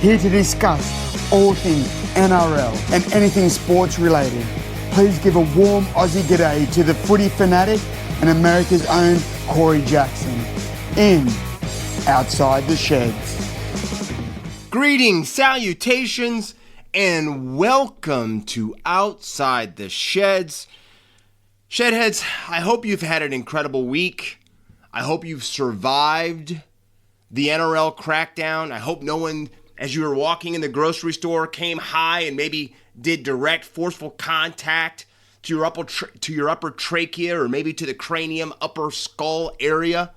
here to discuss all things NRL and anything sports related. Please give a warm Aussie g'day to the footy fanatic and America's own Corey Jackson in Outside the Sheds. Greetings, salutations, and welcome to Outside the Sheds. Shedheads, I hope you've had an incredible week. I hope you've survived the NRL crackdown. I hope no one, as you were walking in the grocery store, came high and maybe did direct, forceful contact to your upper trachea or maybe to the cranium, upper skull area.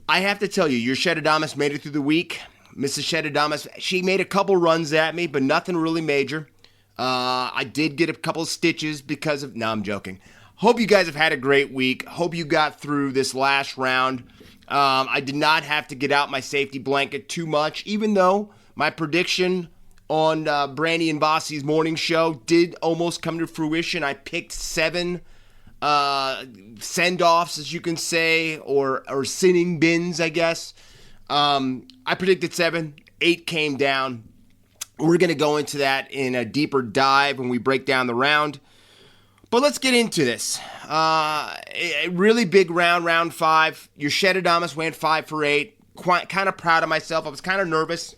I have to tell you, your Shedadamus made it through the week. Mrs. Shedadamus, she made a couple runs at me, but nothing really major. I did get a couple of stitches because of... No, I'm joking. Hope you guys have had a great week. Hope you got through this last round. I did not have to get out my safety blanket too much, even though my prediction on Brandy and Vossi's morning show did almost come to fruition. I picked 7 send-offs, as you can say, or sinning bins, I guess. I predicted 7. 8 came down. We're going to go into that in a deeper dive when we break down the round. But let's get into this. A really big round 5. Your Shedadamus went 5 for 8. Kind of proud of myself. I was kind of nervous.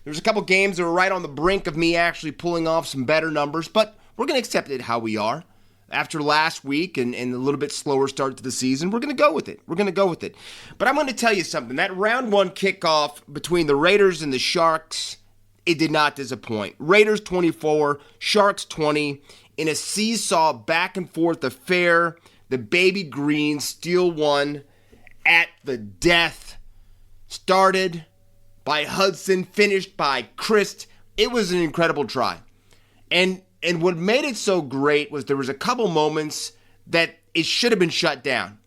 There was a couple games that were right on the brink of me actually pulling off some better numbers, but we're going to accept it how we are. After last week and a little bit slower start to the season, we're going to go with it. But I'm going to tell you something. That round 1 kickoff between the Raiders and the Sharks, it did not disappoint. Raiders 24, Sharks 20. In a seesaw back and forth affair, the Baby Greens steal one at the death. Started by Hudson, finished by Christ. It was an incredible try. And what made it so great was there was a couple moments that it should have been shut down.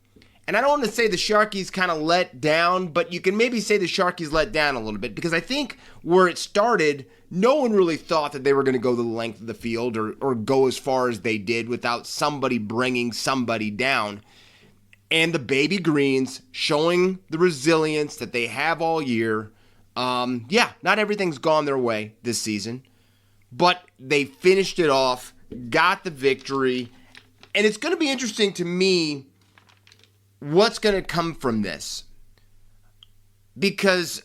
And I don't want to say the Sharkies kind of let down, but you can maybe say the Sharkies let down a little bit, because I think where it started, no one really thought that they were going to go the length of the field or go as far as they did without somebody bringing somebody down. And the Baby Greens showing the resilience that they have all year. Not everything's gone their way this season, but they finished it off, got the victory, and it's going to be interesting to me what's going to come from this. Because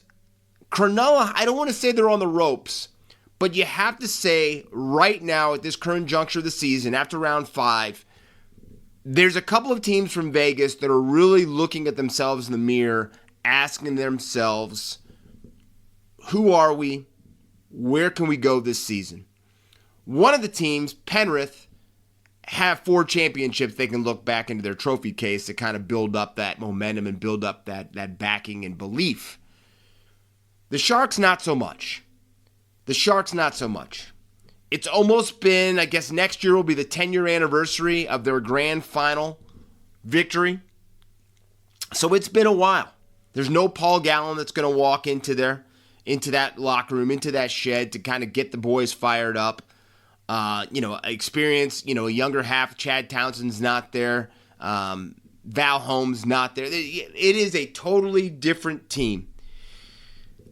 Cronulla, I don't want to say they're on the ropes, but you have to say right now at this current juncture of the season, after round 5, there's a couple of teams from Vegas that are really looking at themselves in the mirror, asking themselves, who are we? Where can we go this season? One of the teams, Penrith, have 4 championships they can look back into their trophy case to kind of build up that momentum and build up that backing and belief. The Sharks, not so much. It's almost been, I guess next year will be the 10-year anniversary of their grand final victory. So it's been a while. There's no Paul Gallen that's going to walk into that locker room, into that shed to kind of get the boys fired up. Experience, a younger half, Chad Townsend's not there. Val Holmes not there. It is a totally different team.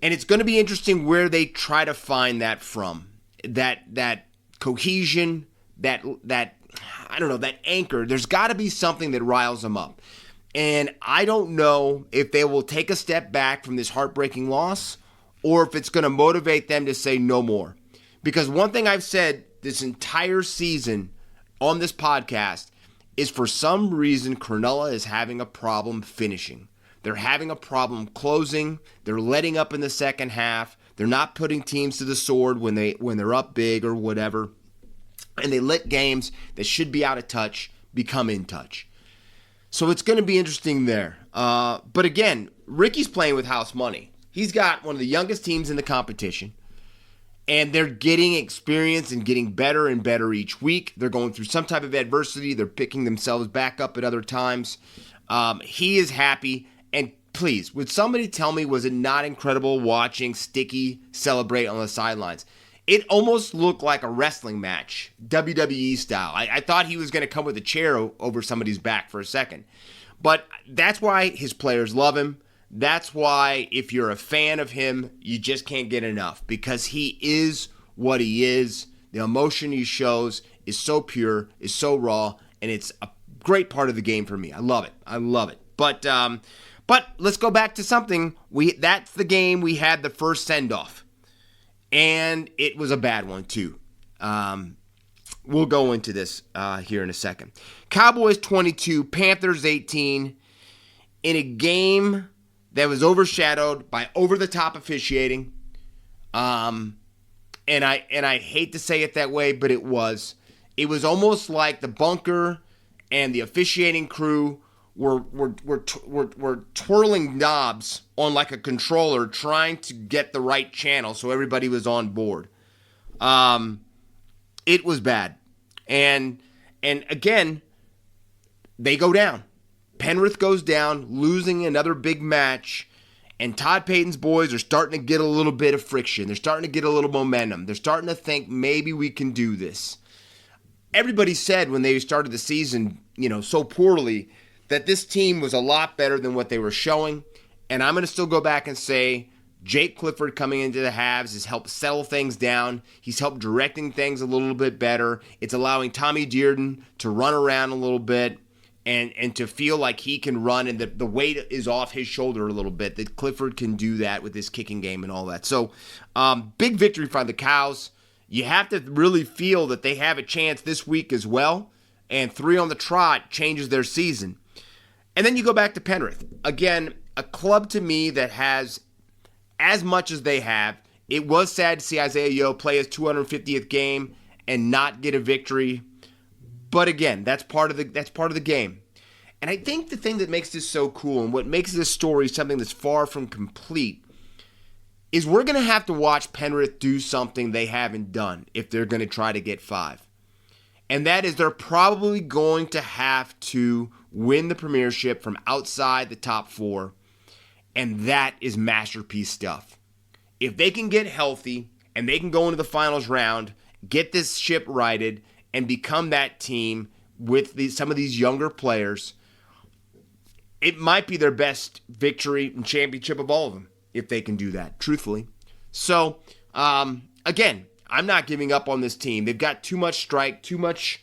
And it's going to be interesting where they try to find that from. That cohesion, that anchor. There's got to be something that riles them up. And I don't know if they will take a step back from this heartbreaking loss or if it's going to motivate them to say no more. Because one thing I've said this entire season on this podcast is for some reason Cronulla is having a problem finishing. They're having a problem closing. They're letting up in the second half. They're not putting teams to the sword when they're up big or whatever. And they let games that should be out of touch become in touch. So it's going to be interesting there. But again, Ricky's playing with house money. He's got one of the youngest teams in the competition. And they're getting experience and getting better and better each week. They're going through some type of adversity. They're picking themselves back up at other times. He is happy. And please, would somebody tell me, was it not incredible watching Sticky celebrate on the sidelines? It almost looked like a wrestling match, WWE style. I thought he was going to come with a chair over somebody's back for a second. But that's why his players love him. That's why if you're a fan of him, you just can't get enough, because he is what he is. The emotion he shows is so pure, is so raw, and it's a great part of the game for me. I love it. I love it. But let's go back to something. That's the game we had the first send-off. And it was a bad one, too. We'll go into this here in a second. Cowboys 22, Panthers 18, in a game that was overshadowed by over-the-top officiating. And I hate to say it that way, but it was. It was almost like the bunker and the officiating crew were twirling knobs on like a controller, trying to get the right channel so everybody was on board. It was bad. And again, they go down. Penrith goes down, losing another big match, and Todd Payton's boys are starting to get a little bit of friction. They're starting to get a little momentum. They're starting to think maybe we can do this. Everybody said when they started the season, so poorly, that this team was a lot better than what they were showing. And I'm going to still go back and say Jake Clifford coming into the halves has helped settle things down. He's helped directing things a little bit better. It's allowing Tommy Dearden to run around a little bit and to feel like he can run, and the weight is off his shoulder a little bit, that Clifford can do that with his kicking game and all that. So big victory for the Cows. You have to really feel that they have a chance this week as well, and 3 on the trot changes their season. And then you go back to Penrith. Again, a club to me that has as much as they have. It was sad to see Isaiah Yeo play his 250th game and not get a victory. But again, that's part of the game. And I think the thing that makes this so cool, and what makes this story something that's far from complete, is we're going to have to watch Penrith do something they haven't done if they're going to try to get 5. And that is, they're probably going to have to win the premiership from outside the top 4. And that is masterpiece stuff. If they can get healthy and they can go into the finals round, get this ship righted, and become that team with some of these younger players, it might be their best victory and championship of all of them if they can do that, truthfully. So, again, I'm not giving up on this team. They've got too much strike, too much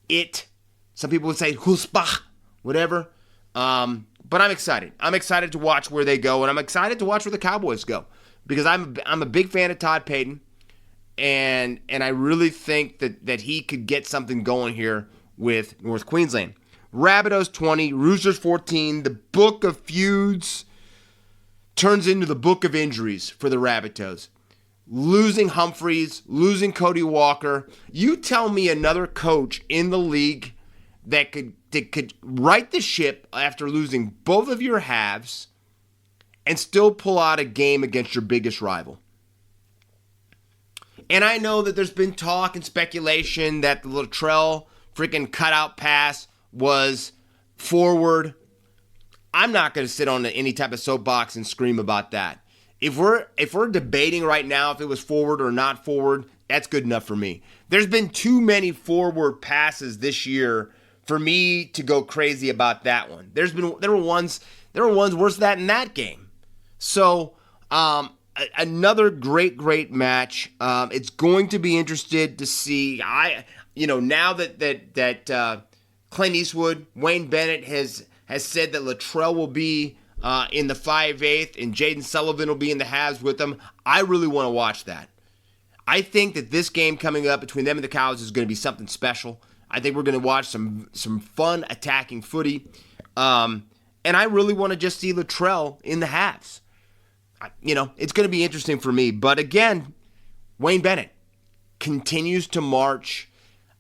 it. Some people would say chutzpah, whatever. But I'm excited. I'm excited to watch where they go, and I'm excited to watch where the Cowboys go, because I'm a big fan of Todd Payton, and I really think that he could get something going here with North Queensland. Rabbitohs 20, Roosters 14. The book of feuds turns into the book of injuries for the Rabbitohs. Losing Humphreys, losing Cody Walker. You tell me another coach in the league that could right the ship after losing both of your halves and still pull out a game against your biggest rival. And I know that there's been talk and speculation that the Latrell freaking cutout pass was forward. I'm not going to sit on any type of soapbox and scream about that. If we're debating right now if it was forward or not forward, that's good enough for me. There's been too many forward passes this year for me to go crazy about that one. There were ones worse than that in that game. So another great match. It's going to be interested to see. Now that Clint Eastwood, Wayne Bennett has said that Latrell will be in the 5/8 and Jaden Sullivan will be in the halves with them. I really want to watch that. I think that this game coming up between them and the Cows is going to be something special. I think we're going to watch some fun attacking footy. And I really want to just see Latrell in the halves. It's going to be interesting for me. But again, Wayne Bennett continues to march.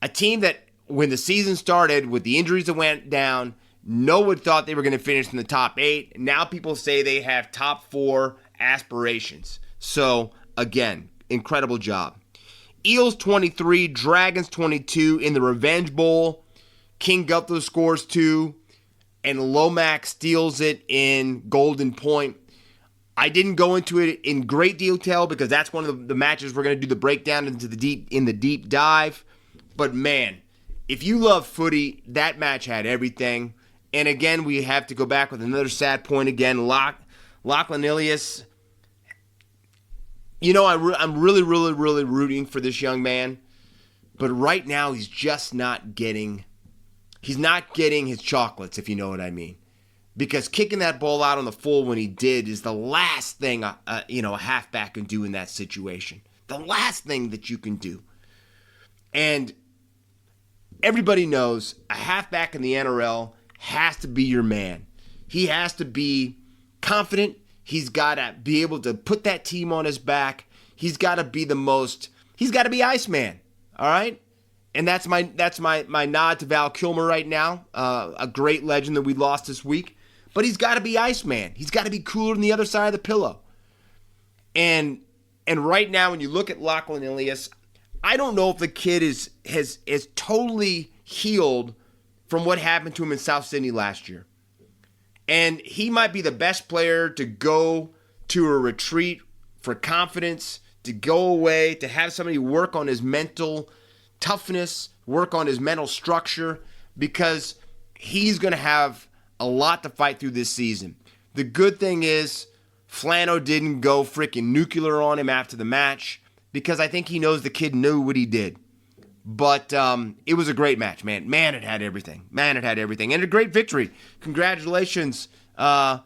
A team that, when the season started, with the injuries that went down, no one thought they were going to finish in the top 8. Now people say they have top 4 aspirations. So, again, incredible job. Eels 23, Dragons 22 in the Revenge Bowl. King Gutho scores 2, and Lomax steals it in Golden Point. I didn't go into it in great detail because that's one of the matches we're going to do the breakdown in the deep dive. But man, if you love footy, that match had everything. And again, we have to go back with another sad point again. Lachlan Ilias, I'm really, really, really rooting for this young man. But right now, he's just not getting his chocolates, if you know what I mean. Because kicking that ball out on the full when he did is the last thing a halfback can do in that situation. The last thing that you can do. And everybody knows a halfback in the NRL has to be your man. He has to be confident. He's got to be able to put that team on his back. He's got to be he's got to be Iceman. All right? And that's my nod to Val Kilmer right now, a great legend that we lost this week. But he's got to be Iceman. He's got to be cooler than the other side of the pillow. And right now, when you look at Lachlan Ilias, I don't know if the kid is totally healed from what happened to him in South Sydney last year. And he might be the best player to go to a retreat for confidence, to go away, to have somebody work on his mental toughness, work on his mental structure, because he's going to have a lot to fight through this season. The good thing is Flano didn't go freaking nuclear on him after the match, because I think he knows the kid knew what he did. But it was a great match, man. Man, it had everything. And a great victory. Congratulations. The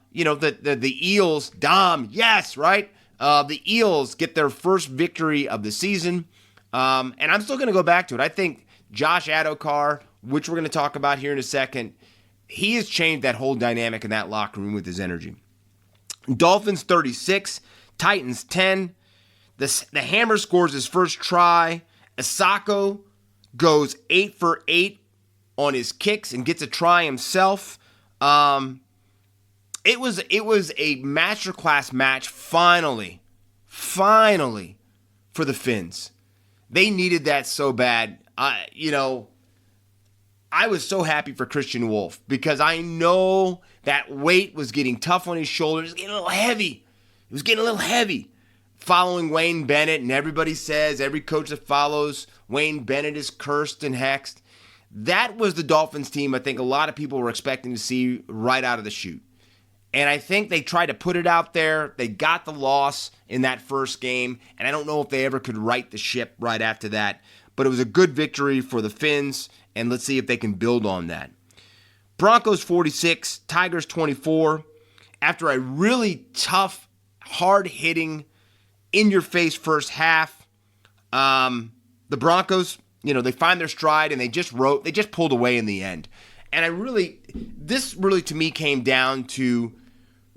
Eels, Dom, yes, right? The Eels get their first victory of the season. And I'm still going to go back to it. I think Josh Adokar, which we're going to talk about here in a second, he has changed that whole dynamic in that locker room with his energy. Dolphins 36, Titans 10. The Hammer scores his first try. Asako goes 8 for 8 on his kicks and gets a try himself. It was a masterclass match finally for the Finns. They needed that so bad. I was so happy for Christian Wolf because I know that weight was getting tough on his shoulders. It was getting a little heavy. Following Wayne Bennett, and everybody says, every coach that follows Wayne Bennett is cursed and hexed. That was the Dolphins team I think a lot of people were expecting to see right out of the chute. And I think they tried to put it out there. They got the loss in that first game, and I don't know if they ever could right the ship right after that. But it was a good victory for the Finns, and let's see if they can build on that. Broncos 46, Tigers 24. After a really tough, hard-hitting, in-your-face first half, the Broncos, they find their stride, and they just pulled away in the end. And this really to me came down to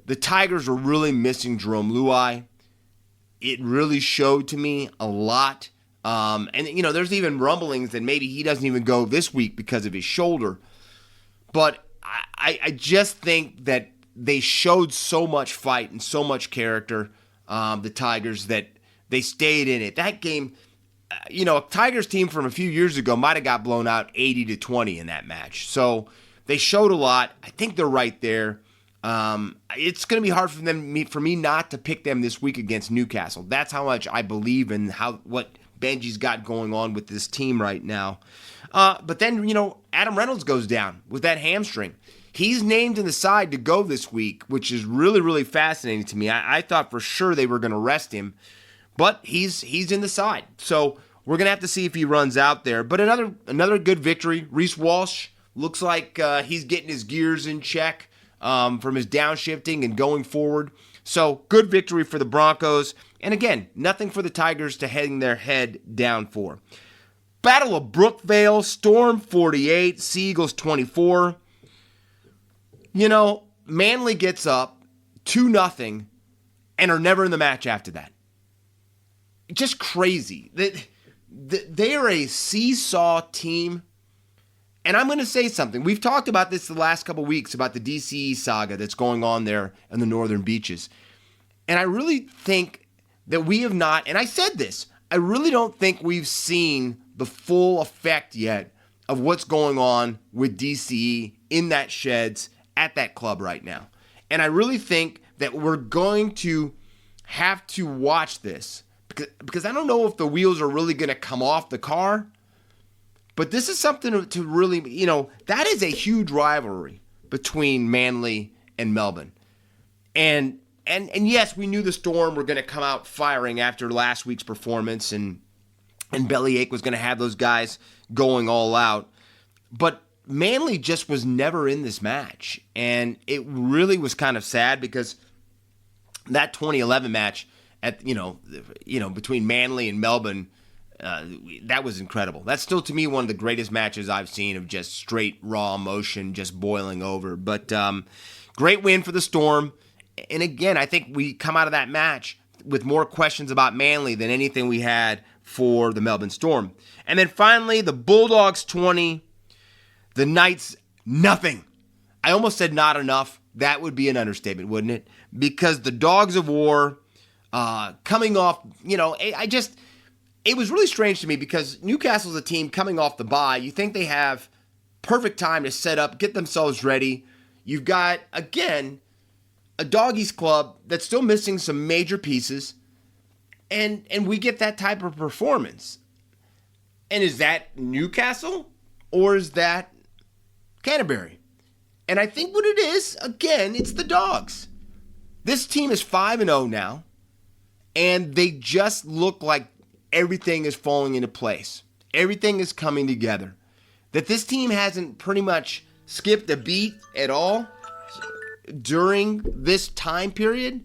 the Tigers were really missing Jerome Luai. It really showed to me a lot. There's even rumblings that maybe he doesn't even go this week because of his shoulder. But I just think that they showed so much fight and so much character, the Tigers, that they stayed in it. That game, a Tigers team from a few years ago might have got blown out 80-20 in that match. So they showed a lot. I think they're right there. It's going to be hard for me not to pick them this week against Newcastle. That's how much I believe in what Benji's got going on with this team right now. But then, Adam Reynolds goes down with that hamstring. He's named in the side to go this week, which is really, really fascinating to me. I thought for sure they were going to rest him, but he's in the side. So we're going to have to see if he runs out there. But another good victory. Reece Walsh looks like he's getting his gears in check from his downshifting and going forward. So good victory for the Broncos. And again, nothing for the Tigers to hang their head down for. Battle of Brookvale, Storm 48, Seagulls 24. Manly gets up 2-0 and are never in the match after that. Just crazy. They are a seesaw team. And I'm going to say something. We've talked about this the last couple weeks about the DCE saga that's going on there in the northern beaches. And I really think that we have not, and I said this, I really don't think we've seen the full effect yet of what's going on with DCE in that sheds at that club right now. And I really think that we're going to have to watch this because I don't know if the wheels are really going to come off the car. But this is something to really, that is a huge rivalry between Manly and Melbourne. And And yes, we knew the Storm were going to come out firing after last week's performance, and Bellyache was going to have those guys going all out. But Manly just was never in this match, and it really was kind of sad because that 2011 match at between Manly and Melbourne, that was incredible. That's still to me one of the greatest matches I've seen of just straight raw emotion just boiling over. But great win for the Storm. And again, I think we come out of that match with more questions about Manly than anything we had for the Melbourne Storm. And then finally, the Bulldogs 20, the Knights nothing. I almost said not enough. That would be an understatement, wouldn't it? Because the Dogs of War coming off, it was really strange to me because Newcastle's a team coming off the bye. You think they have perfect time to set up, get themselves ready. You've got, again, a Doggies club that's still missing some major pieces, and we get that type of performance. And is that Newcastle or is that Canterbury? And I think what it is, again, it's the Dogs. This team is 5-0 now, and they just look like everything is falling into place. Everything is coming together. That this team hasn't pretty much skipped a beat at all during this time period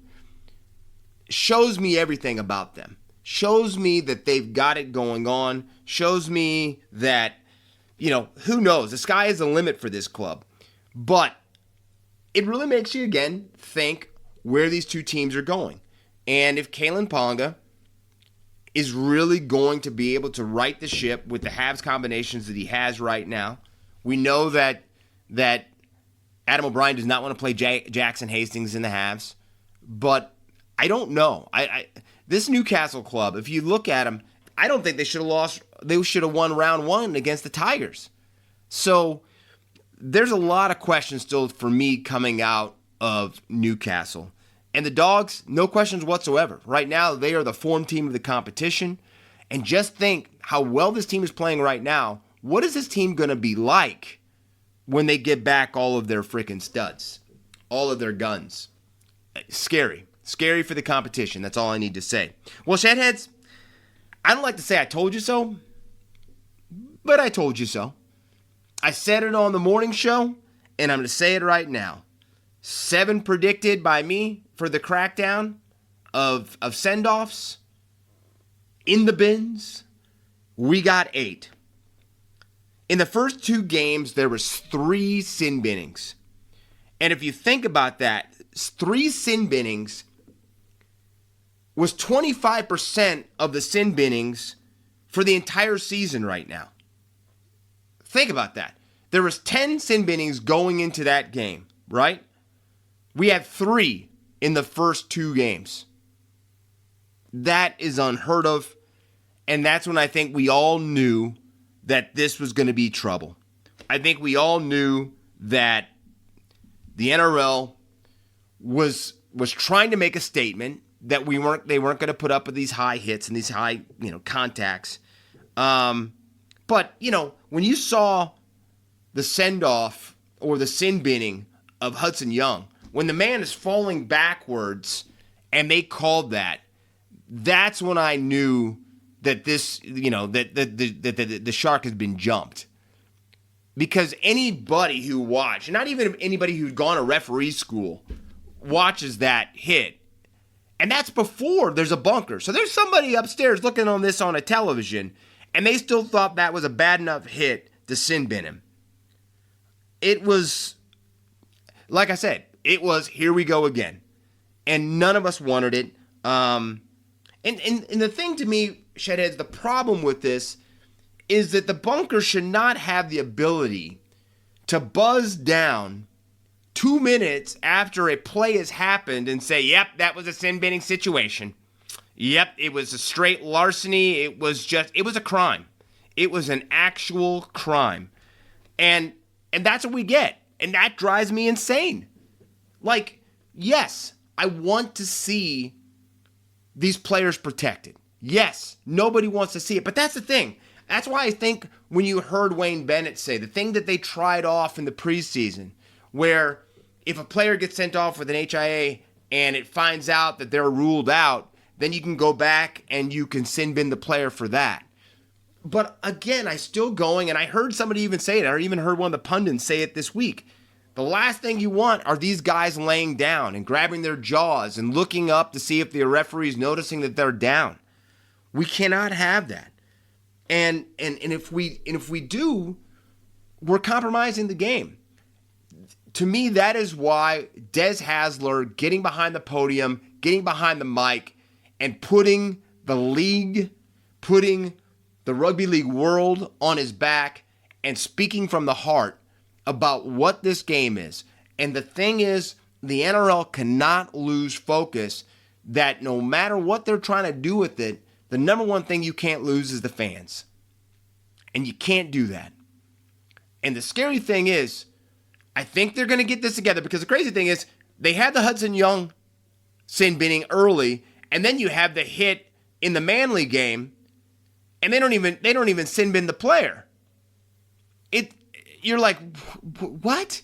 shows me everything about them. Shows me that they've got it going on. Shows me that, who knows? The sky is the limit for this club. But it really makes you, again, think where these two teams are going. And if Kalen Ponga is really going to be able to right the ship with the halves combinations that he has right now, we know that Adam O'Brien does not want to play Jackson Hastings in the halves, but I don't know. This Newcastle club, if you look at them, I don't think they should have lost. They should have won round one against the Tigers. So there's a lot of questions still for me coming out of Newcastle. And the Dogs, no questions whatsoever. Right now, they are the form team of the competition. And just think how well this team is playing right now. What is this team going to be like when they get back all of their freaking studs, all of their guns? Scary. Scary for the competition. That's all I need to say. Well, Shedheads, I don't like to say I told you so, but I told you so. I said it on the morning show, and I'm going to say it right now. 7 predicted by me for the crackdown of send-offs in the bins. We got 8. In the first 2 games, there was 3 sin binnings. And if you think about that, 3 sin binnings was 25% of the sin binnings for the entire season right now. Think about that. There was 10 sin binnings going into that game, right? We had 3 in the first 2 games. That is unheard of. And that's when I think we all knew that this was going to be trouble. I think we all knew that the NRL was trying to make a statement that they weren't going to put up with these high hits and these high, contacts. But, when you saw the send-off or the sin binning of Hudson Young, when the man is falling backwards and they called that, that's when I knew that this, that the shark has been jumped. Because anybody who watched, not even anybody who'd gone to referee school, watches that hit. And that's before there's a bunker. So there's somebody upstairs looking on this on a television, and they still thought that was a bad enough hit to sin bin him. It was, like I said, it was here we go again. And none of us wanted it. And the thing to me, Shedheads, the problem with this is that the bunker should not have the ability to buzz down 2 minutes after a play has happened and say, yep, that was a sin binning situation. Yep, it was a straight larceny. It was a crime. It was an actual crime. And that's what we get. And that drives me insane. Like, yes, I want to see these players protected. Yes, nobody wants to see it. But that's the thing. That's why I think when you heard Wayne Bennett say, the thing that they tried off in the preseason, where if a player gets sent off with an HIA and it finds out that they're ruled out, then you can go back and you can sin bin the player for that. But again, I still going, and I heard somebody even say it. I even heard one of the pundits say it this week. The last thing you want are these guys laying down and grabbing their jaws and looking up to see if the referee is noticing that they're down. We cannot have that. And if we do, we're compromising the game. To me, that is why Des Hasler getting behind the podium, getting behind the mic, and putting the league, putting the rugby league world on his back and speaking from the heart about what this game is. And the thing is, the NRL cannot lose focus that no matter what they're trying to do with it, the number one thing you can't lose is the fans. And you can't do that. And the scary thing is, I think they're going to get this together, because the crazy thing is they had the Hudson Young sin binning early, and then you have the hit in the Manly game, and they don't even sin bin the player. You're like, what?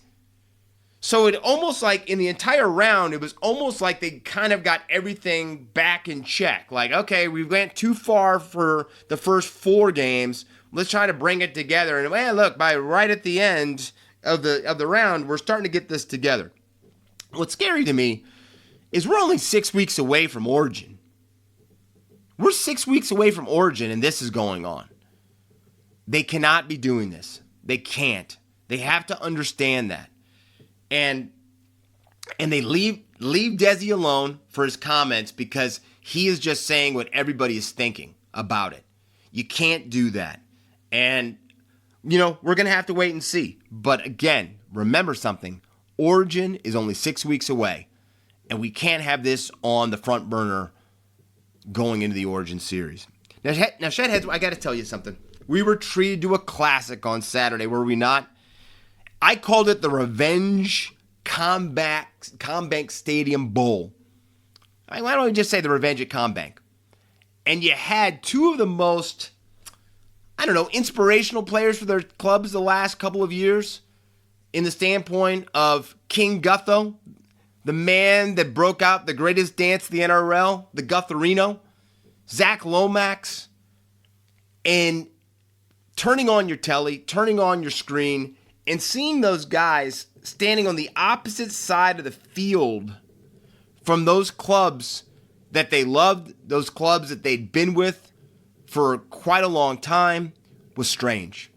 So it almost like in the entire round, it was almost like they kind of got everything back in check. Like, okay, we went too far for the first 4 games. Let's try to bring it together. And man, look, by right at the end of the round, we're starting to get this together. What's scary to me is we're only 6 weeks away from Origin. We're 6 weeks away from Origin, and this is going on. They cannot be doing this. They can't. They have to understand that. And they leave Desi alone for his comments because he is just saying what everybody is thinking about it. You can't do that. And, we're going to have to wait and see. But again, remember something. Origin is only 6 weeks away. And we can't have this on the front burner going into the Origin series. Now Shedheads, I got to tell you something. We were treated to a classic on Saturday, were we not? I called it the Revenge Combank Stadium Bowl. Why don't we just say the Revenge at Combank? And you had two of the most, inspirational players for their clubs the last couple of years, in the standpoint of King Gutho, the man that broke out the greatest dance of the NRL, the Gutherino, Zach Lomax, and turning on your telly, turning on your screen, and seeing those guys standing on the opposite side of the field from those clubs that they loved, those clubs that they'd been with for quite a long time, was strange.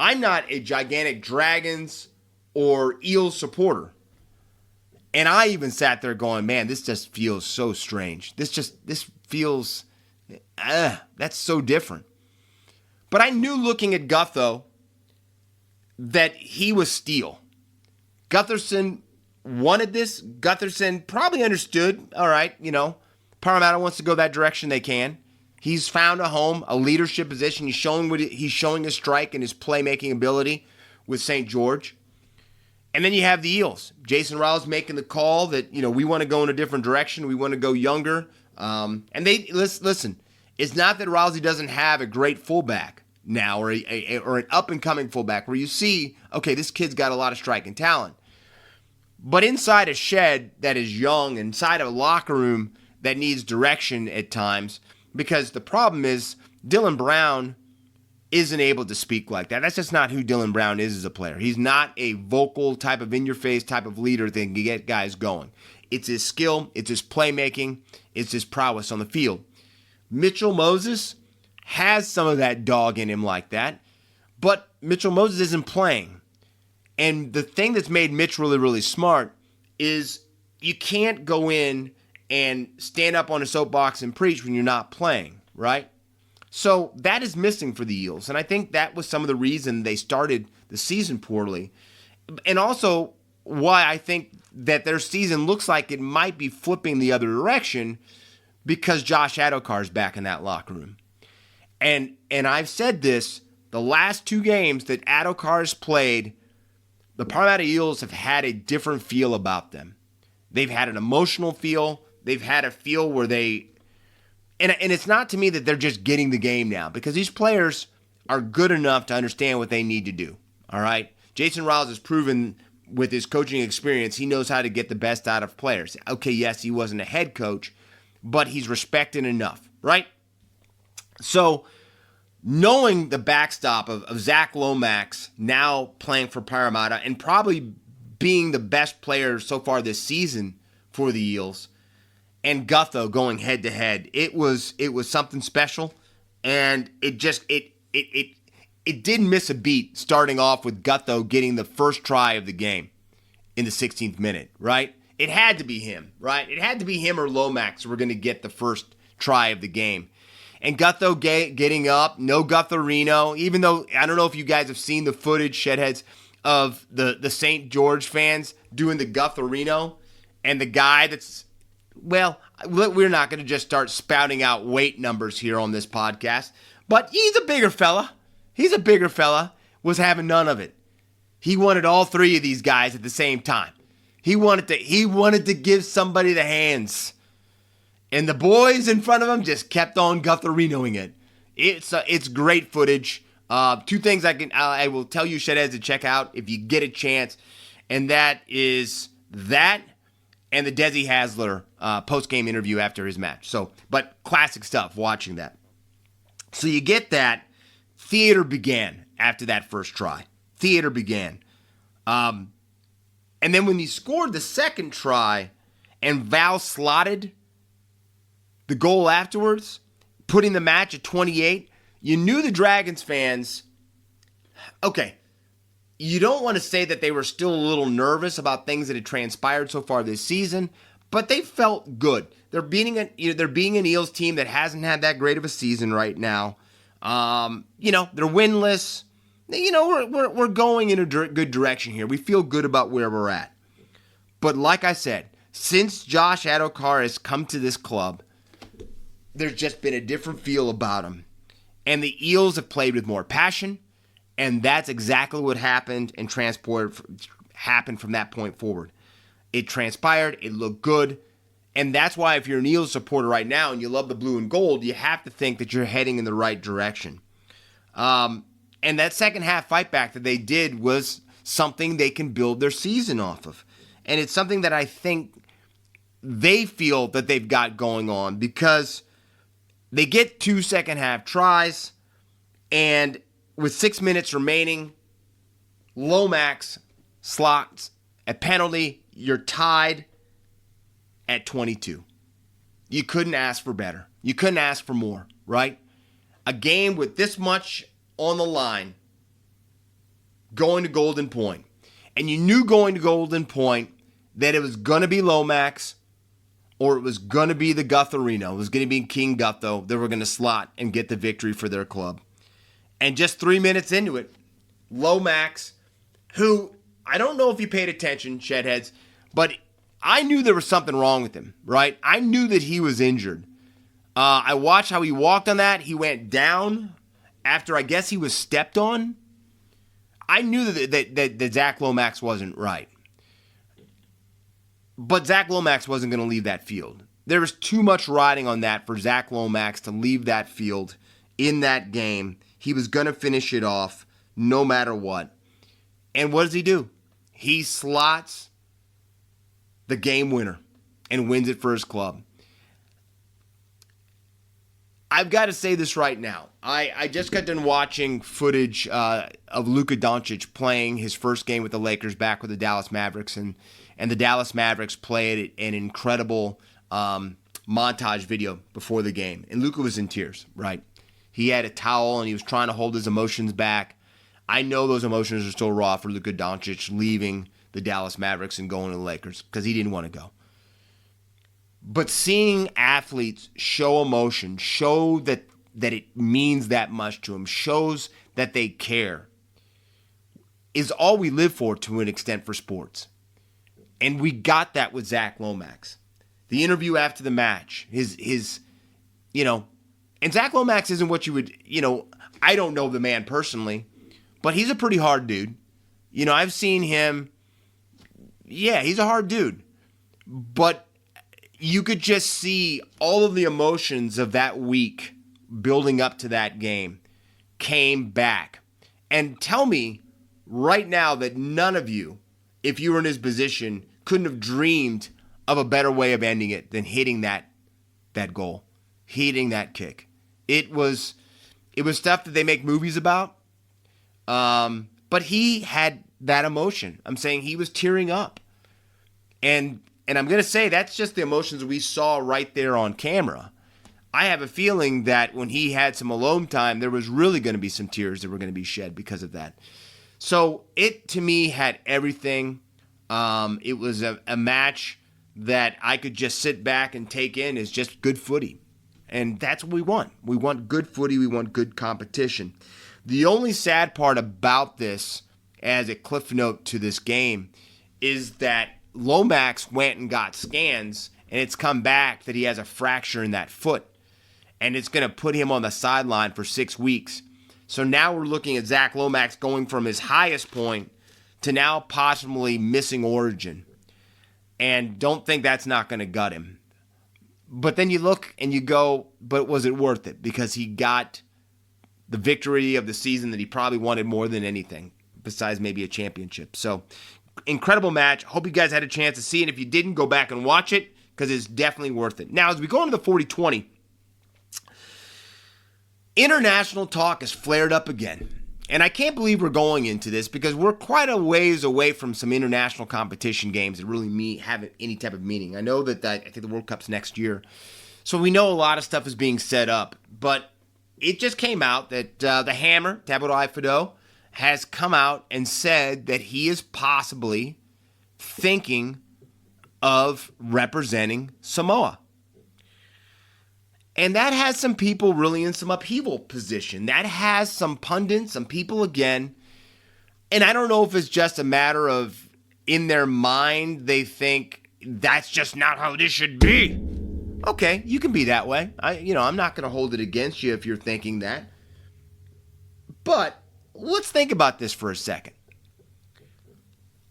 I'm not a gigantic Dragons or Eels supporter. And I even sat there going, man, this just feels so strange. This feels, that's so different. But I knew looking at Gutho that he was steel. Gutherson wanted this. Gutherson probably understood, all right, Parramatta wants to go that direction, they can. He's found a home, a leadership position. He's showing his strike and his playmaking ability with St. George. And then you have the Eels. Jason Riles making the call that, we want to go in a different direction. We want to go younger. And they, listen, it's not that Rousey doesn't have a great fullback now or an up-and-coming fullback where you see, okay, this kid's got a lot of striking talent. But inside a shed that is young, inside a locker room that needs direction at times, because the problem is Dylan Brown isn't able to speak like that. That's just not who Dylan Brown is as a player. He's not a vocal type of in-your-face type of leader that can get guys going. It's his skill, it's his playmaking, it's his prowess on the field. Mitchell Moses has some of that dog in him like that, but Mitchell Moses isn't playing. And the thing that's made Mitch really, really smart is you can't go in and stand up on a soapbox and preach when you're not playing, right? So that is missing for the Eels, and I think that was some of the reason they started the season poorly. And also why I think that their season looks like it might be flipping the other direction, because Josh Adokar's back in that locker room. And I've said this, the last 2 games that Adokar's played, the Parramatta Eels have had a different feel about them. They've had an emotional feel. They've had a feel where they... And it's not to me that they're just getting the game now, because these players are good enough to understand what they need to do, all right? Jason Riles has proven with his coaching experience, he knows how to get the best out of players. Okay, yes, he wasn't a head coach, but he's respected enough, right? So, knowing the backstop of Zach Lomax now playing for Parramatta and probably being the best player so far this season for the Eels, and Gutho going head to head, it was something special, and it didn't miss a beat, starting off with Gutho getting the first try of the game in the 16th minute, right? It had to be him, right? It had to be him or Lomax who were going to get the first try of the game. And Gutho getting up, no Gutho-rino, even though, I don't know if you guys have seen the footage, Shedheads, of the St. George fans doing the Gutho-rino, and the guy that's, well, we're not going to just start spouting out weight numbers here on this podcast, but he's a bigger fella. Was having none of it. He wanted all three of these guys at the same time. He wanted to give somebody the hands. And the boys in front of him just kept on Gutho-rinoing it. It's great footage. Two things I will tell you, Shedheads, to check out if you get a chance, and that is that and the Desi Hasler post-game interview after his match. So, but classic stuff, watching that. So you get that. Theater began after that first try. Theater began. And then when he scored the second try and Val slotted the goal afterwards, putting the match at 28, you knew the Dragons fans, okay, you don't want to say that they were still a little nervous about things that had transpired so far this season, but they felt good. They're beating an Eels team that hasn't had that great of a season right now. They're winless. We're going in a good direction here. We feel good about where we're at. But like I said, since Josh Adokar has come to this club, there's just been a different feel about him. And the Eels have played with more passion, and that's exactly what happened and happened from that point forward. It transpired, it looked good, and that's why if you're an Eels supporter right now and you love the blue and gold, you have to think that you're heading in the right direction. And that second half fight back that they did was something they can build their season off of. And it's something that I think they feel that they've got going on, because they get 2 second half tries, and with 6 minutes remaining, Lomax slots a penalty. You're tied at 22. You couldn't ask for better. You couldn't ask for more, right? A game with this much on the line, going to Golden Point. And you knew going to Golden Point that it was going to be Lomax, or it was going to be the Gutho-rino. It was going to be King Gutho that were going to slot and get the victory for their club. And just 3 minutes into it, Lomax, who, I don't know if you paid attention, Shedheads, but I knew there was something wrong with him, right? I knew that he was injured. I watched how he walked on that. He went down after, I guess, he was stepped on. I knew that Zach Lomax wasn't right. But Zach Lomax wasn't going to leave that field. There was too much riding on that for Zach Lomax to leave that field in that game. He was going to finish it off no matter what. And what does he do? He slots the game winner and wins it for his club. I've got to say this right now. I just got done watching footage of Luka Doncic playing his first game with the Lakers back with the Dallas Mavericks, and the Dallas Mavericks played an incredible montage video before the game. And Luka was in tears, right? He had a towel and he was trying to hold his emotions back. I know those emotions are still raw for Luka Doncic leaving the Dallas Mavericks and going to the Lakers because he didn't want to go. But seeing athletes show emotion, show that it means that much to them, shows that they care, is all we live for to an extent for sports. And we got that with Zach Lomax. The interview after the match, his and Zach Lomax isn't what you would, I don't know the man personally, but he's a pretty hard dude. I've seen him. Yeah, he's a hard dude. But you could just see all of the emotions of that week building up to that game came back. And tell me right now that none of you if you were in his position, couldn't have dreamed of a better way of ending it than hitting that goal, hitting that kick. It was stuff that they make movies about, but he had that emotion. I'm saying he was tearing up. And I'm going to say that's just the emotions we saw right there on camera. I have a feeling that when he had some alone time, there was really going to be some tears that were going to be shed because of that. So it, to me, had everything. It was a match that I could just sit back and take in as just good footy. And that's what we want. We want good footy. We want good competition. The only sad part about this, as a cliff note to this game, is that Lomax went and got scans, and it's come back that he has a fracture in that foot. And it's going to put him on the sideline for 6 weeks. So now we're looking at Zach Lomax going from his highest point to now possibly missing Origin. And don't think that's not going to gut him. But then you look and you go, but was it worth it? Because he got the victory of the season that he probably wanted more than anything, besides maybe a championship. So incredible match. Hope you guys had a chance to see it. If you didn't, go back and watch it because it's definitely worth it. Now, as we go into the 40-20, international talk has flared up again. And I can't believe we're going into this because we're quite a ways away from some international competition games that really have any type of meaning. I know that I think the World Cup's next year. So we know a lot of stuff is being set up. But it just came out that the Hammer, Tabuai Fido, has come out and said that he is possibly thinking of representing Samoa. And that has some people really in some upheaval position. That has some pundits, some people again. And I don't know if it's just a matter of in their mind they think that's just not how this should be. Okay, you can be that way. I'm not going to hold it against you if you're thinking that. But let's think about this for a second.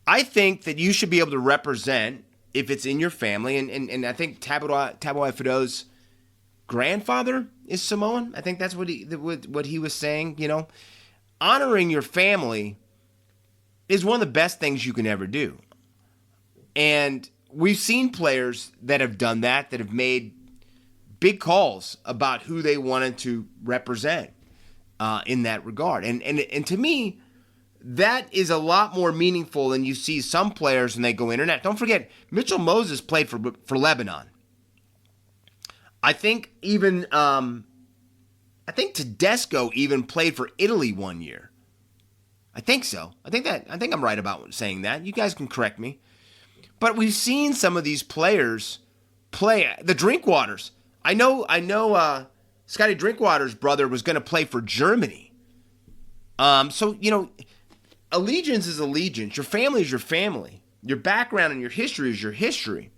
I think that you should be able to represent if it's in your family. And I think Tabuai Fido's grandfather is Samoan. I think that's what he was saying. Honoring your family is one of the best things you can ever do. And we've seen players that have done that have made big calls about who they wanted to represent in that regard. And to me, that is a lot more meaningful than you see some players when they go internet. Don't forget, Mitchell Moses played for Lebanon. I think even Tedesco even played for Italy one year. I think so. I think I'm right about saying that. You guys can correct me. But we've seen some of these players play. The Drinkwaters. I know Scotty Drinkwater's brother was going to play for Germany. So allegiance is allegiance. Your family is your family. Your background and your history is your history.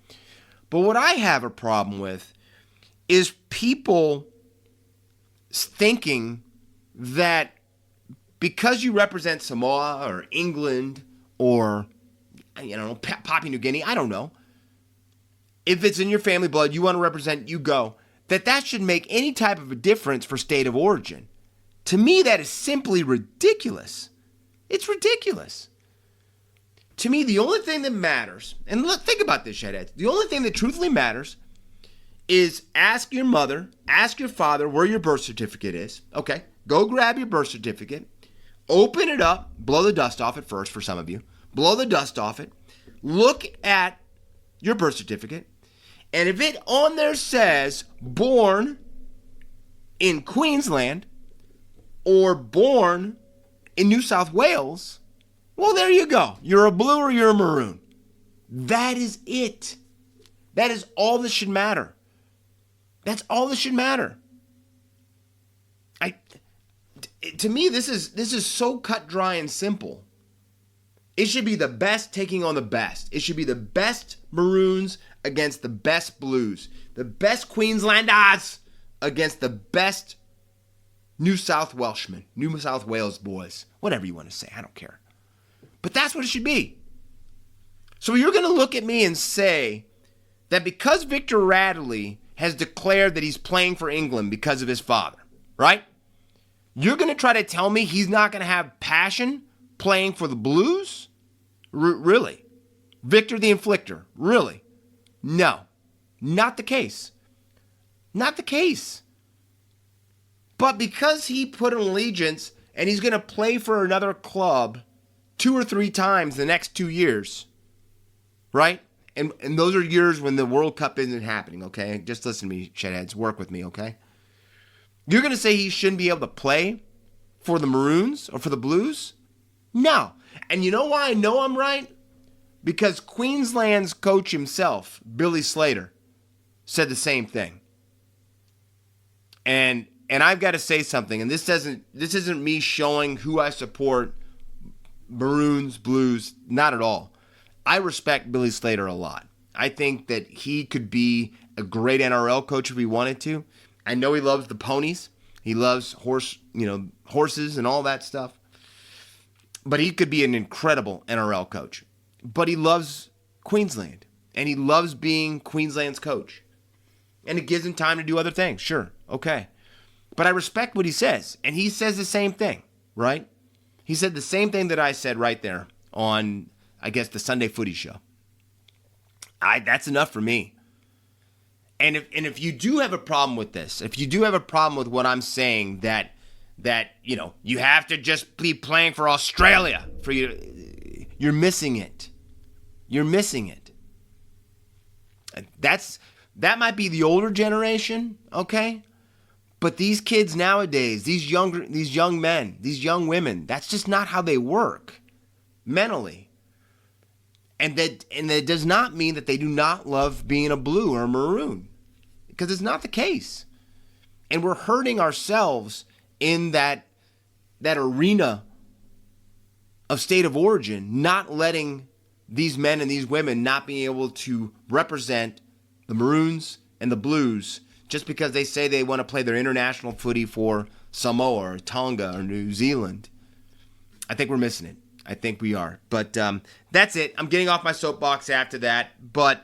But what I have a problem with is people thinking that because you represent Samoa or England or Papua New Guinea, I don't know. If it's in your family blood, you want to represent, you go. That should make any type of a difference for state of origin. To me, that is simply ridiculous. It's ridiculous. To me, the only thing that matters, and think about this, Shedheads, the only thing that truthfully matters is ask your mother, ask your father where your birth certificate is. Okay, go grab your birth certificate, open it up, blow the dust off it first for some of you. Blow the dust off it. Look at your birth certificate. And if it on there says born in Queensland or born in New South Wales, well, there you go. You're a blue or you're a maroon. That is it. That is all that should matter. That's all that should matter. To me, this is so cut, dry, and simple. It should be the best taking on the best. It should be the best Maroons against the best Blues. The best Queenslanders against the best New South Welshmen. New South Wales boys. Whatever you want to say. I don't care. But that's what it should be. So you're going to look at me and say that because Victor Radley has declared that he's playing for England because of his father, right? You're going to try to tell me he's not going to have passion playing for the Blues? Really? Victor the Inflictor? Really? No. Not the case. Not the case. But because he put an allegiance and he's going to play for another club 2 or 3 times the next 2 years, right? And those are years when the World Cup isn't happening, okay? Just listen to me, Shedheads. Work with me, okay? You're going to say he shouldn't be able to play for the Maroons or for the Blues? No. And you know why I know I'm right? Because Queensland's coach himself, Billy Slater, said the same thing. And I've got to say something, and this isn't me showing who I support, Maroons, Blues, not at all. I respect Billy Slater a lot. I think that he could be a great NRL coach if he wanted to. I know he loves the ponies. He loves horses and all that stuff. But he could be an incredible NRL coach. But he loves Queensland, and he loves being Queensland's coach. And it gives him time to do other things. Sure, okay. But I respect what he says, and he says the same thing, right? He said the same thing that I said right there on, I guess, the Sunday Footy Show. That's enough for me. And if you do have a problem with this, if you do have a problem with what I'm saying, that you have to just be playing for Australia for you, you're missing it. You're missing it. That might be the older generation, okay? But these kids nowadays, these young men, these young women, that's just not how they work mentally. And that does not mean that they do not love being a Blue or a Maroon, because it's not the case. And we're hurting ourselves in that arena of state of origin, not letting these men and these women not being able to represent the Maroons and the Blues just because they say they want to play their international footy for Samoa or Tonga or New Zealand. I think we're missing it. I think we are. But that's it. I'm getting off my soapbox after that. But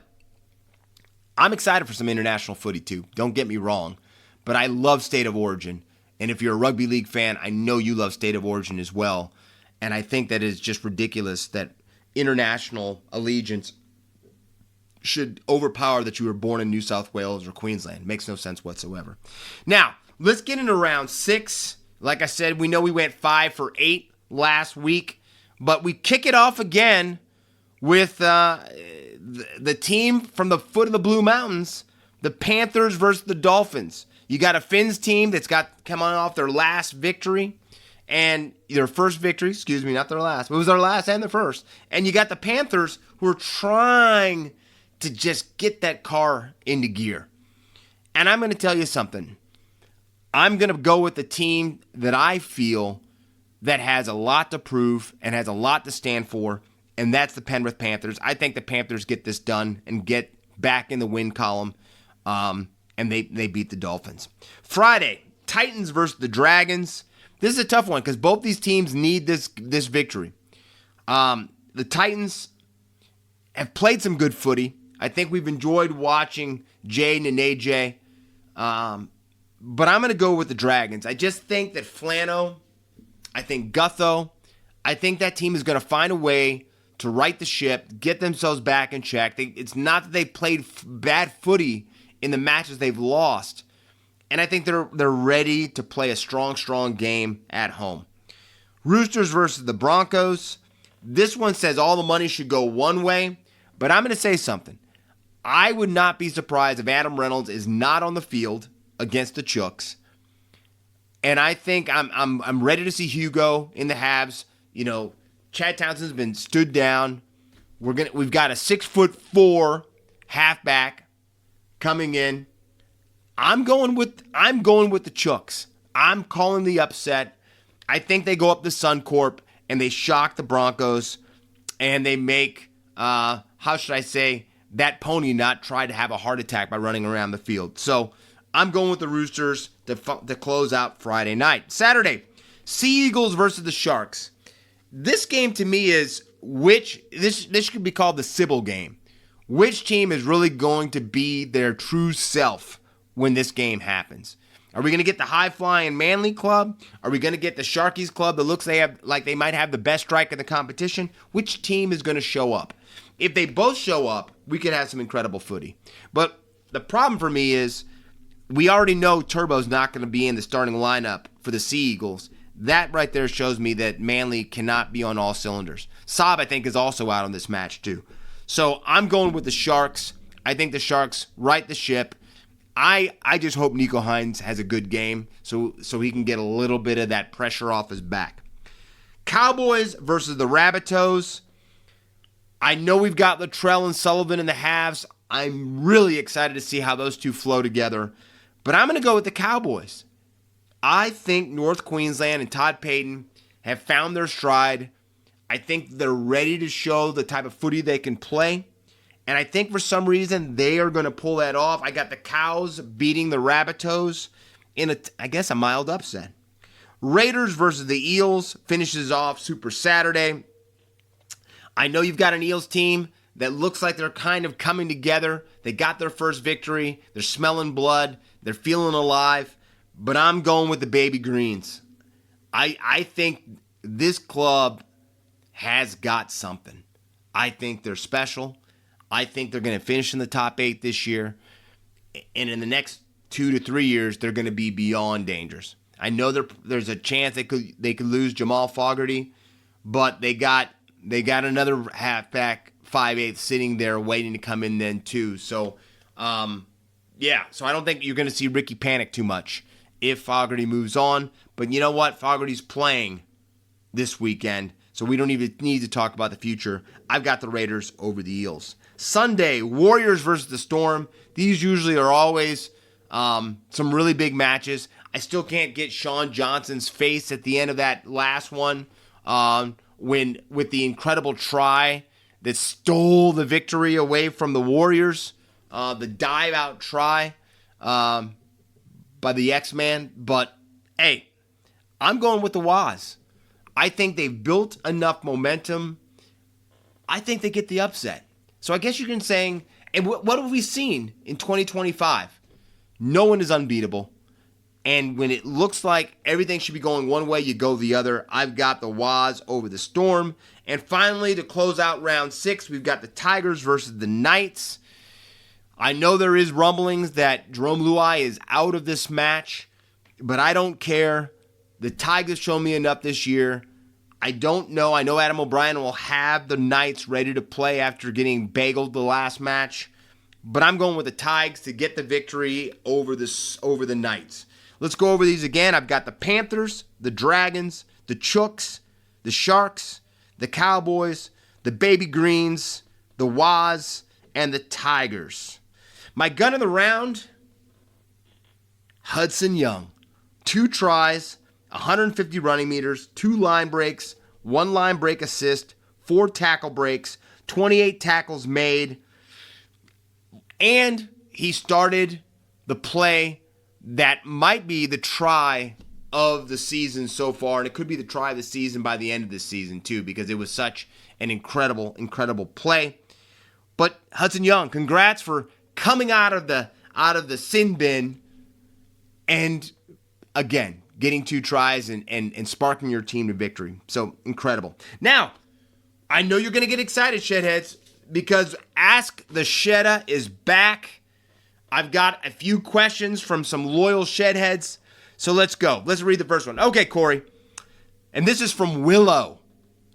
I'm excited for some international footy too. Don't get me wrong. But I love State of Origin. And if you're a rugby league fan, I know you love State of Origin as well. And I think that it's just ridiculous that international allegiance should overpower that you were born in New South Wales or Queensland. It makes no sense whatsoever. Now, let's get into round 6. Like I said, we know we went 5 for 8 last week, but we kick it off again with the team from the foot of the Blue Mountains, the Panthers versus the Dolphins. You got a Finns team that's come on off their last victory, and their first victory, not their last, but it was their last and their first. And you got the Panthers who are trying to just get that car into gear. And I'm going to tell you something. I'm going to go with the team that I feel that has a lot to prove and has a lot to stand for, and that's the Penrith Panthers. I think the Panthers get this done and get back in the win column, and they beat the Dolphins. Friday, Titans versus the Dragons. This is a tough one because both these teams need this victory. The Titans have played some good footy. I think we've enjoyed watching Jaden and AJ. But I'm going to go with the Dragons. I just think that Flano, I think Gutho, I think that team is going to find a way to right the ship, get themselves back in check. It's not that they played bad footy in the matches they've lost. And I think they're ready to play a strong game at home. Roosters versus the Broncos. This one says all the money should go one way. But I'm going to say something. I would not be surprised if Adam Reynolds is not on the field against the Chooks. And I think I'm ready to see Hugo in the Habs. Chad Townsend's been stood down. We've got a 6'4" halfback coming in. I'm going with the Chooks. I'm calling the upset. I think they go up to Suncorp and they shock the Broncos and they make that pony not try to have a heart attack by running around the field. So I'm going with the Roosters to close out Friday night. Saturday, Sea Eagles versus the Sharks. This game to me is this could be called the Sybil game. Which team is really going to be their true self when this game happens? Are we going to get the high-flying Manly club? Are we going to get the Sharkies club that looks like they might have the best strike in the competition? Which team is going to show up? If they both show up, we could have some incredible footy. But the problem for me is we already know Turbo's not going to be in the starting lineup for the Sea Eagles. That right there shows me that Manly cannot be on all cylinders. Saab, I think, is also out on this match too. So I'm going with the Sharks. I think the Sharks right the ship. I just hope Nico Hines has a good game so he can get a little bit of that pressure off his back. Cowboys versus the Rabbitohs. I know we've got Latrell and Sullivan in the halves. I'm really excited to see how those two flow together. But I'm going to go with the Cowboys. I think North Queensland and Todd Payton have found their stride. I think they're ready to show the type of footy they can play. And I think for some reason they are going to pull that off. I got the Cows beating the Rabbitohs in a mild upset. Raiders versus the Eels finishes off Super Saturday. I know you've got an Eels team that looks like they're kind of coming together. They got their first victory. They're smelling blood. They're feeling alive. But I'm going with the Baby Greens. I think this club has got something. I think they're special. I think they're going to finish in the top 8 this year. And in the next 2 to 3 years, they're going to be beyond dangerous. I know there's a chance they could lose Jamal Fogarty, but they got another halfback 5/8 sitting there waiting to come in then too. So, so I don't think you're going to see Ricky panic too much if Fogarty moves on. But you know what? Fogarty's playing this weekend, so we don't even need to talk about the future. I've got the Raiders over the Eels. Sunday, Warriors versus the Storm. These usually are always some really big matches. I still can't get Sean Johnson's face at the end of that last one when with the incredible try that stole the victory away from the Warriors, the dive-out try by the X-Man. But, hey, I'm going with the Waz. I think they've built enough momentum. I think they get the upset. So I guess you can say, and what have we seen in 2025? No one is unbeatable. And when it looks like everything should be going one way, you go the other. I've got the Waz over the Storm. And finally, to close out round 6, we've got the Tigers versus the Knights. I know there is rumblings that Jerome Luai is out of this match, but I don't care. The Tigers show me enough this year. I don't know. I know Adam O'Brien will have the Knights ready to play after getting bageled the last match, but I'm going with the Tigers to get the victory over the Knights. Let's go over these again. I've got the Panthers, the Dragons, the Chooks, the Sharks, the Cowboys, the Baby Greens, the Waz, and the Tigers. My gun of the round, Hudson Young. 2 tries, 150 running meters, 2 line breaks, 1 line break assist, 4 tackle breaks, 28 tackles made, and he started the play that might be the try of the season so far, and it could be the try of the season by the end of this season too, because it was such an incredible, incredible play. But Hudson Young, congrats for coming out of the sin bin and again getting 2 tries and sparking your team to victory. So incredible. Now, I know you're going to get excited, Shedheads, because Ask the Sheda is back. I've got a few questions from some loyal Shedheads. So let's go. Let's read the first one. Okay, Corey. And this is from Willow.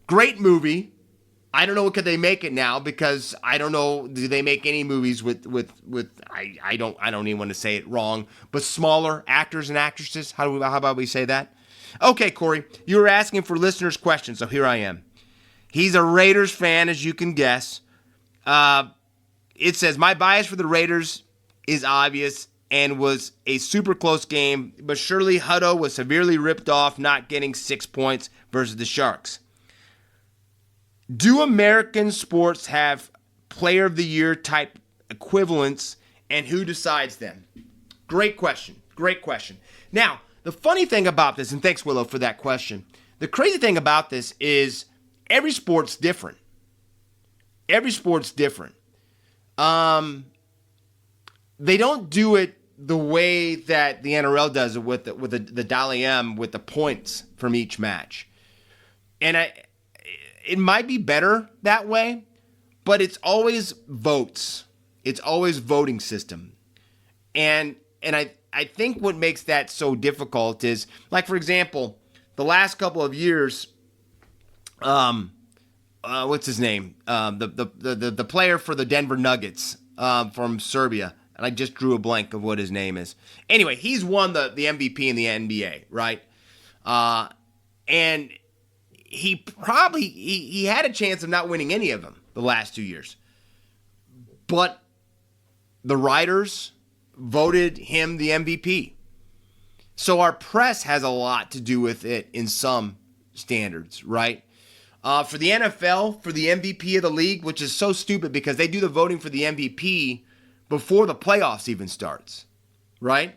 Great movie. I don't know, could they make it now, because I don't know, do they make any movies with I don't even want to say it wrong, but smaller actors and actresses? How about we say that? Okay, Corey, you were asking for listeners' questions, so here I am. He's a Raiders fan, as you can guess. It says, my bias for the Raiders is obvious and was a super close game, but surely Hutto was severely ripped off not getting 6 points versus the Sharks. Do American sports have player of the year type equivalents, and who decides them? Great question. Great question. Now, the funny thing about this, and thanks, Willow, for that question. The crazy thing about this is every sport's different. Every sport's different. They don't do it the way that the NRL does it with the Dally M with the points from each match. And it might be better that way, but it's always votes. It's always voting system. And I think what makes that so difficult is, like, for example, the last couple of years, what's his name? The player for the Denver Nuggets from Serbia. And I just drew a blank of what his name is. Anyway, he's won the MVP in the NBA, right? And he had a chance of not winning any of them the last 2 years. But the writers voted him the MVP. So our press has a lot to do with it in some standards, right? For the NFL, for the MVP of the league, which is so stupid because they do the voting for the MVP before the playoffs even starts, right?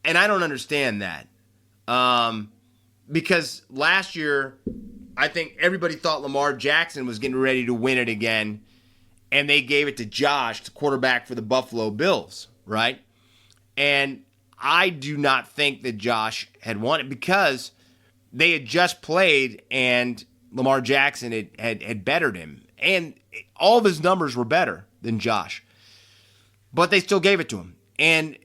And I don't understand that. Because last year, I think everybody thought Lamar Jackson was getting ready to win it again, and they gave it to Josh, the quarterback for the Buffalo Bills, right? And I do not think that Josh had won it because they had just played and Lamar Jackson had bettered him. And all of his numbers were better than Josh. But they still gave it to him. And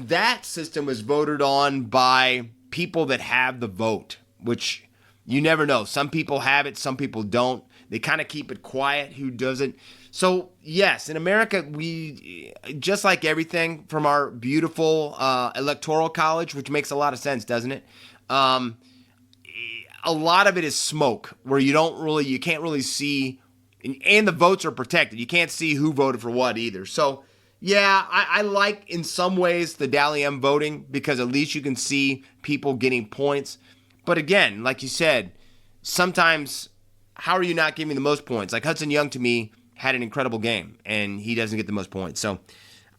that system was voted on by people that have the vote, which you never know. Some people have it, some people don't. They kind of keep it quiet, who doesn't. So, yes, in America, we, just like everything from our beautiful electoral college, which makes a lot of sense, doesn't it? A lot of it is smoke, where you can't really see, and the votes are protected. You can't see who voted for what either. So, yeah, I like in some ways the Dally M voting because at least you can see people getting points. But again, like you said, sometimes how are you not giving the most points? Like Hudson Young to me had an incredible game and he doesn't get the most points. So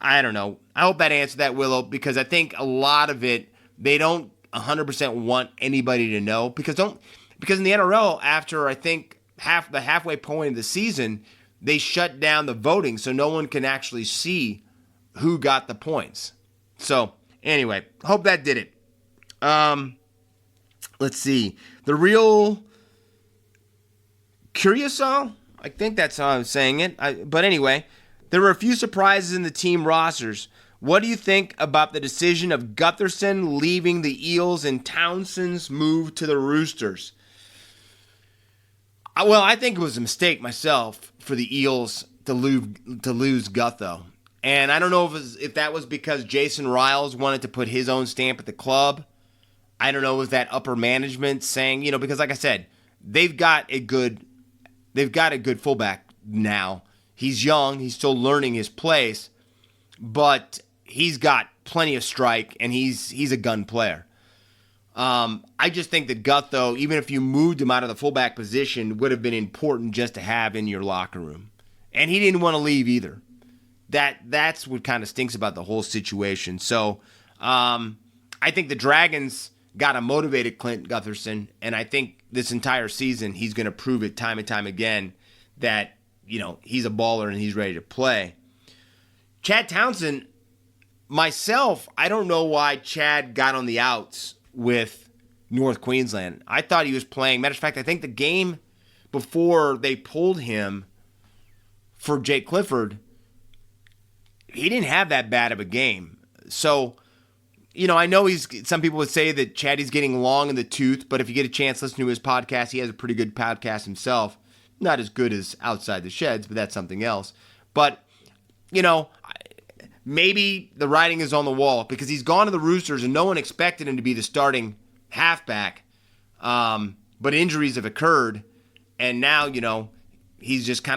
I don't know. I hope that answered that, Willow, because I think a lot of it, they don't 100% want anybody to know because in the NRL after I think the halfway point of the season, they shut down the voting so no one can actually see who got the points. So, anyway, hope that did it. Let's see. The real Curioso, I think that's how I'm saying it. But anyway, there were a few surprises in the team rosters. What do you think about the decision of Gutherson leaving the Eels and Townsend's move to the Roosters? Well, I think it was a mistake myself for the Eels to lose Gutho. And I don't know if that was because Jason Riles wanted to put his own stamp at the club. I don't know, was that upper management saying, because like I said, they've got a good fullback now. He's young, he's still learning his place, but he's got plenty of strike and he's a gun player. I just think that Gutho, even if you moved him out of the fullback position, would have been important just to have in your locker room. And he didn't want to leave either. That's what kind of stinks about the whole situation. So I think the Dragons got a motivated Clint Gutherson, and I think this entire season he's going to prove it time and time again that, he's a baller and he's ready to play. Chad Townsend, myself, I don't know why Chad got on the outs with North Queensland. I thought he was playing. Matter of fact, I think the game before they pulled him for Jake Clifford, he didn't have that bad of a game. So, I know some people would say that Chaddy's getting long in the tooth, but if you get a chance, listen to his podcast. He has a pretty good podcast himself. Not as good as Outside the Sheds, but that's something else. But, maybe the writing is on the wall because he's gone to the Roosters and no one expected him to be the starting halfback. But injuries have occurred, and now, he's just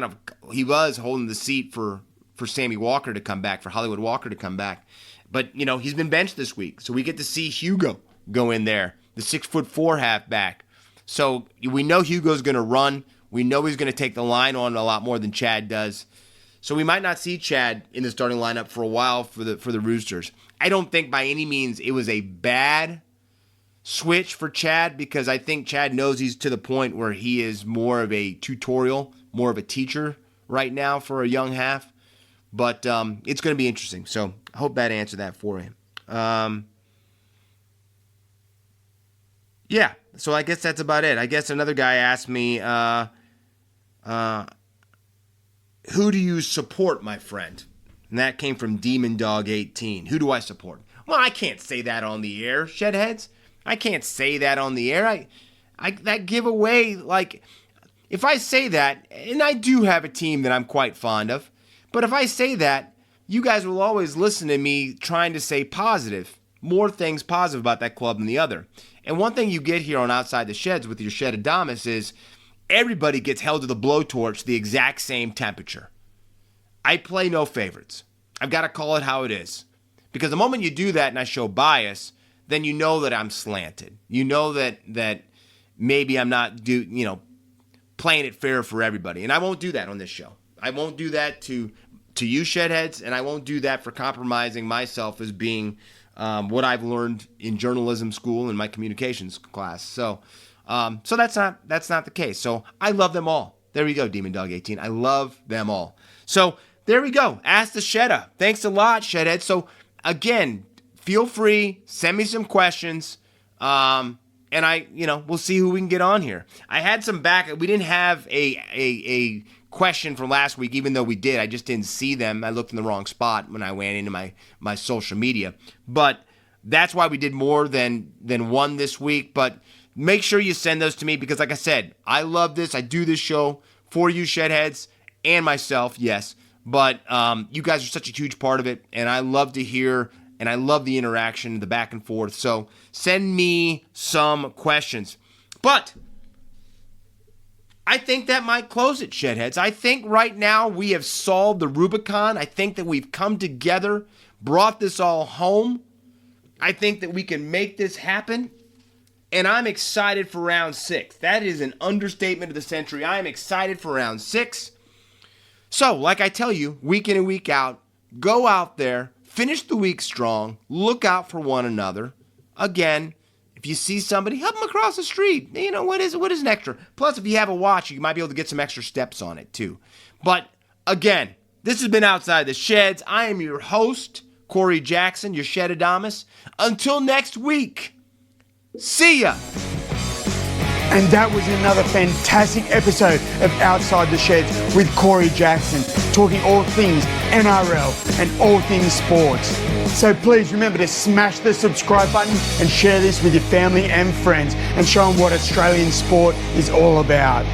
he was holding the seat for Sammy Walker to come back, for Hollywood Walker to come back. But, he's been benched this week, so we get to see Hugo go in there, the 6'4" halfback. So we know Hugo's going to run. We know he's going to take the line on a lot more than Chad does. So we might not see Chad in the starting lineup for a while for the Roosters. I don't think by any means it was a bad switch for Chad because I think Chad knows he's to the point where he is more of a tutorial, more of a teacher right now for a young half. But it's going to be interesting. So I hope that answered that for you. Yeah, so I guess that's about it. I guess another guy asked me, who do you support, my friend? And that came from Demon Dog 18. Who do I support? Well, I can't say that on the air, Shedheads. I can't say that on the air. That giveaway, like, if I say that, and I do have a team that I'm quite fond of, but if I say that, you guys will always listen to me trying to say positive, more things positive about that club than the other. And one thing you get here on Outside the Sheds with your Shedadamus is everybody gets held to the blowtorch the exact same temperature. I play no favorites. I've got to call it how it is. Because the moment you do that and I show bias, then you know that I'm slanted. You know that maybe I'm not playing it fair for everybody. And I won't do that on this show. I won't do that to you, Shedheads, and I won't do that for compromising myself as being what I've learned in journalism school and my communications class. So that's not the case. So I love them all. There we go, Demon Dog 18. I love them all. So there we go. Ask the Sheda. Thanks a lot, Shedhead. So again, feel free, send me some questions, and we'll see who we can get on here. I had some back. We didn't have a question from last week, even though we did. I just didn't see them. I looked in the wrong spot when I went into my social media. But that's why we did more than one this week. But make sure you send those to me because, like I said, I love this. I do this show for you, Shedheads, and myself, yes. But you guys are such a huge part of it, and I love to hear, and I love the interaction, the back and forth. So send me some questions. But I think that might close it, Shedheads. I think right now we have solved the Rubicon. I think that we've come together, brought this all home. I think that we can make this happen. And I'm excited for round 6. That is an understatement of the century. I am excited for round 6. So, like I tell you, week in and week out, go out there, finish the week strong, look out for one another. Again, if you see somebody, help them across the street. You know, what is an extra? Plus, if you have a watch, you might be able to get some extra steps on it, too. But, again, this has been Outside the Sheds. I am your host, Corey Jackson, your Shedadamus. Until next week, see ya! And that was another fantastic episode of Outside the Sheds with Corey Jackson, talking all things NRL and all things sports. So please remember to smash the subscribe button and share this with your family and friends and show them what Australian sport is all about.